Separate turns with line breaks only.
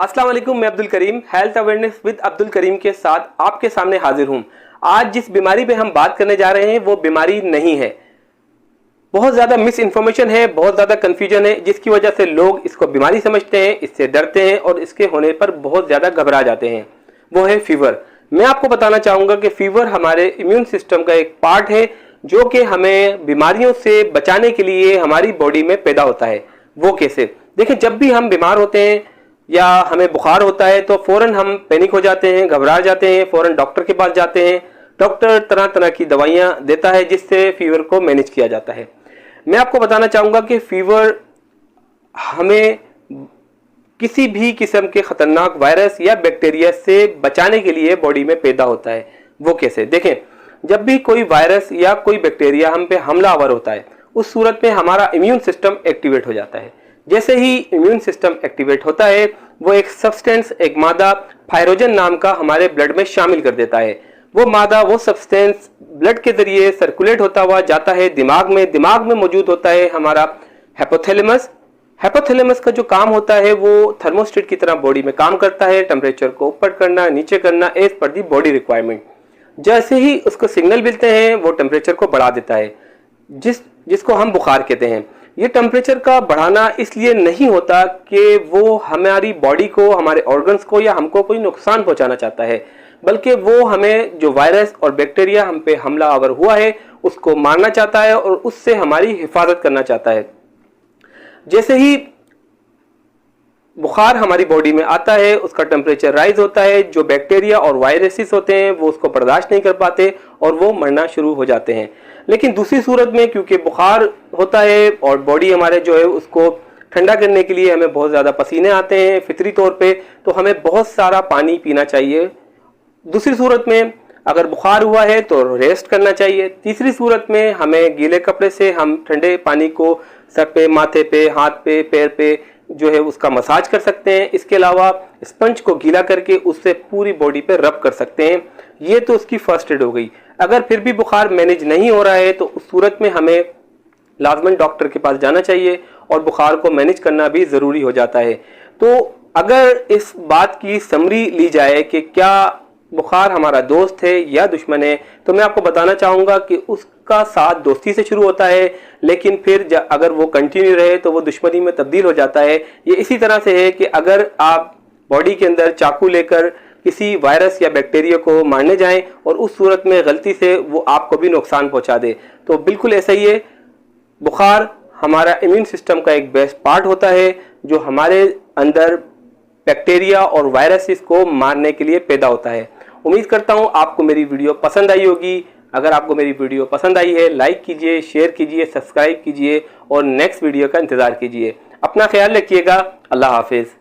अस्सलाम वालेकुम, मैं Abdul Karim health awareness with Abdul Karim के साथ आपके सामने हाजिर हूं। आज जिस बीमारी पे हम बात करने जा रहे हैं वो बीमारी नहीं है। बहुत ज़्यादा मिस इन्फॉर्मेशन है, बहुत ज़्यादा कन्फ्यूजन है, जिसकी वजह से लोग इसको बीमारी समझते हैं, इससे डरते हैं और इसके होने पर बहुत ज़्यादा घबरा जाते हैं। वो है फीवर। मैं आपको बताना चाहूँगा कि फीवर हमारे इम्यून सिस्टम का एक पार्ट है जो कि हमें बीमारियों से बचाने के लिए हमारी बॉडी में पैदा होता है। वो कैसे? देखिए, जब भी हम बीमार होते हैं या हमें बुखार होता है तो फौरन हम पैनिक हो जाते हैं, घबरा जाते हैं, फौरन डॉक्टर के पास जाते हैं। डॉक्टर तरह तरह की दवाइयाँ देता है जिससे फीवर को मैनेज किया जाता है। मैं आपको बताना चाहूँगा कि फीवर हमें किसी भी किस्म के खतरनाक वायरस या बैक्टीरिया से बचाने के लिए बॉडी में पैदा होता है। वो कैसे? देखें, जब भी कोई वायरस या कोई बैक्टीरिया हम पे हमलावर होता है उस सूरत में हमारा इम्यून सिस्टम एक्टिवेट हो जाता है। जैसे ही इम्यून सिस्टम एक्टिवेट होता है वो एक सब्सटेंस, एक मादा फायरोजन नाम का हमारे ब्लड में शामिल कर देता है। वो मादा, वो सब्सटेंस ब्लड के जरिए सर्कुलेट होता हुआ जाता है दिमाग में। दिमाग में मौजूद होता है हमारा हाइपोथैलेमस। हाइपोथैलेमस का जो काम होता है वो थर्मोस्टेट की तरह बॉडी में काम करता है, टेम्परेचर को ऊपर करना, नीचे करना, as per the body requirement. जैसे ही उसको सिग्नल मिलते हैं वो टेम्परेचर को बढ़ा देता है, जिसको हम बुखार कहते हैं। ये टेम्परेचर का बढ़ाना इसलिए नहीं होता कि वो हमारी बॉडी को, हमारे ऑर्गन्स को या हमको कोई नुकसान पहुंचाना चाहता है, बल्कि वो हमें जो वायरस और बैक्टीरिया हम पे हमलावर हुआ है उसको मारना चाहता है और उससे हमारी हिफाजत करना चाहता है। जैसे ही बुखार हमारी बॉडी में आता है उसका टेम्परेचर राइज होता है, जो बैक्टीरिया और वायरसेस होते हैं वो उसको बर्दाश्त नहीं कर पाते और वो मरना शुरू हो जाते हैं। लेकिन दूसरी सूरत में क्योंकि बुखार होता है और बॉडी हमारे जो है उसको ठंडा करने के लिए हमें बहुत ज़्यादा पसीने आते हैं फितरी तौर पे, तो हमें बहुत सारा पानी पीना चाहिए। दूसरी सूरत में अगर बुखार हुआ है तो रेस्ट करना चाहिए। तीसरी सूरत में हमें गीले कपड़े से हम ठंडे पानी को सर पे, माथे पे, हाथ पे, पैर पे जो है उसका मसाज कर सकते हैं। इसके अलावा स्पंज को गीला करके उससे पूरी बॉडी पे रब कर सकते हैं। ये तो उसकी फर्स्ट एड हो गई। अगर फिर भी बुखार मैनेज नहीं हो रहा है तो उस सूरत में हमें लाजमन डॉक्टर के पास जाना चाहिए और बुखार को मैनेज करना भी ज़रूरी हो जाता है। तो अगर इस बात की समरी ली जाए कि क्या बुखार हमारा दोस्त है या दुश्मन है, तो मैं आपको बताना चाहूँगा कि उसका साथ दोस्ती से शुरू होता है, लेकिन फिर अगर वो कंटिन्यू रहे तो वो दुश्मनी में तब्दील हो जाता है। ये इसी तरह से है कि अगर आप बॉडी के अंदर चाकू लेकर किसी वायरस या बैक्टीरिया को मारने जाएं और उस सूरत में गलती से वो आपको भी नुकसान पहुंचा दे, तो बिल्कुल ऐसा ही है। बुखार हमारा इम्यून सिस्टम का एक बेस्ट पार्ट होता है जो हमारे अंदर बैक्टीरिया और वायरसेस को मारने के लिए पैदा होता है। उम्मीद करता हूं आपको मेरी वीडियो पसंद आई होगी। अगर आपको मेरी वीडियो पसंद आई है, लाइक कीजिए, शेयर कीजिए, सब्सक्राइब कीजिए और नेक्स्ट वीडियो का इंतज़ार कीजिए। अपना ख्याल रखिएगा। अल्लाह हाफिज़।